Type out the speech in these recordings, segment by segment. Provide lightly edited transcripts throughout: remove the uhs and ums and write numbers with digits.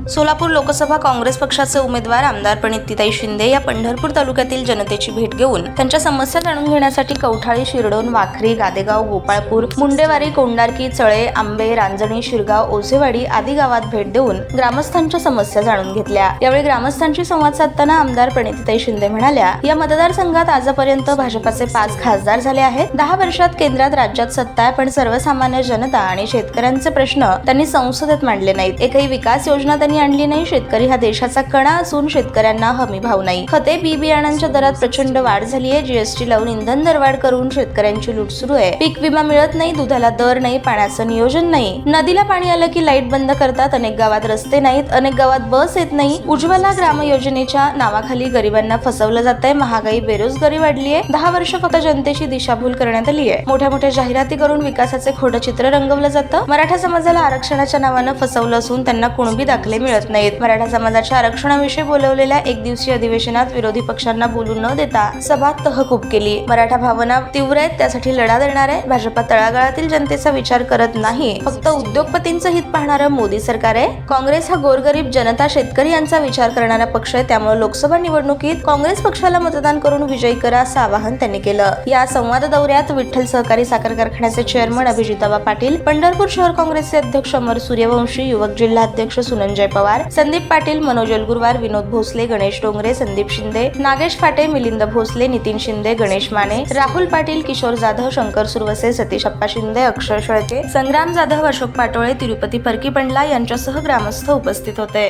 सोलापूर लोकसभा काँग्रेस पक्षाचे उमेदवार आमदार प्रणितीताई शिंदे या पंढरपूर तालुक्यातील जनतेची भेट घेऊन त्यांच्या समस्या जाणून घेण्यासाठी कवठाळी, शिरडोन, वाखरी, गादेगाव, गोपाळपूर, मुंडेवारी, कोंडारकी, चळे, आंबे, रांजणी, शिरगाव, ओझेवाडी आदी गावात भेट देऊन ग्रामस्थांच्या समस्या जाणून घेतल्या। यावेळी ग्रामस्थांशी संवाद साधताना आमदार प्रणितीताई शिंदे म्हणाल्या, या मतदारसंघात आजपर्यंत भाजपाचे 5 खासदार झाले आहेत। 10 वर्षात केंद्रात राज्यात सत्ता आहे, पण सर्वसामान्य जनता आणि शेतकऱ्यांचे प्रश्न त्यांनी संसदेत मांडले नाहीत। एकही विकास योजना त्यांनी आणली नाही। शेतकरी हा देशाचा कणा असून शेतकऱ्यांना हमी भाव नाही। खते, बी बियाणांच्या दरात प्रचंड वाढ झाली आहे। जीएसटी लावून इंधन दरवाढ करून शेतकऱ्यांची लूट सुरू आहे। पीक विमा मिळत नाही, दुधाला दर नाही, पाण्याचं नियोजन नाही। नदीला पाणी आलं की लाईट बंद करतात। अनेक गावात रस्ते नाहीत, अनेक गावात बस येत नाही। उज्ज्वला ग्राम योजनेच्या नावाखाली गरिबांना फसवलं जातंय। महागाई, बेरोजगारी वाढली आहे। 10 वर्ष फक्त जनतेची दिशाभूल करण्यात आली आहे। मोठ्या मोठ्या जाहिराती करून विकासाचे खोटं चित्र रंगवलं जातं। मराठा समाजाला आरक्षणाच्या नावानं फसवलं असून त्यांना कुणबी दाखले मिळत नाहीत। मराठा समाजाच्या आरक्षणाविषयी बोलवलेल्या एक दिवसीय अधिवेशनात विरोधी पक्षांना बोलू न देता सभा तहकूब केली। मराठा भावना तीव्र आहेत, त्यासाठी लढा देणार आहे। भाजपा तळागाळातील जनतेचा विचार करत नाही, फक्त उद्योगपतींचं हित पाहणारं मोदी सरकार आहे। काँग्रेस हा गोरगरीब जनता, शेतकरी यांचा विचार करणारा पक्ष आहे। त्यामुळे लोकसभा निवडणुकीत काँग्रेस पक्षाला मतदान करून विजयी करा असं आवाहन त्यांनी केलं। या संवाद दौऱ्यात विठ्ठल सहकारी साखर कारखान्याचे चेअरमन अभिजिताबा पाटील, पंढरपूर शहर काँग्रेसचे अध्यक्ष अमर सूर्यवंशी, युवक जिल्हा अध्यक्ष सुनंजय पवार, संदीप पाटील, मनोज अलगुरवार, विनोद भोसले, गणेश डोंगरे, संदीप शिंदे, नागेश फाटे, मिलिंद भोसले, नितीन शिंदे, गणेश माने, राहुल पाटील, किशोर जाधव, शंकर सुरवसे, सतीश अप्पा शिंदे, अक्षर शेळके, संग्राम जाधव, अशोक पाटोळे, तिरुपती फरकी पंडला यांच्यासह ग्रामस्थ उपस्थित होते।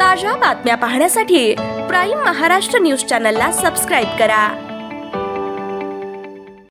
ताज्या बातम्या पाहण्यासाठी प्राईम महाराष्ट्र न्यूज चॅनलला सबस्क्राईब करा।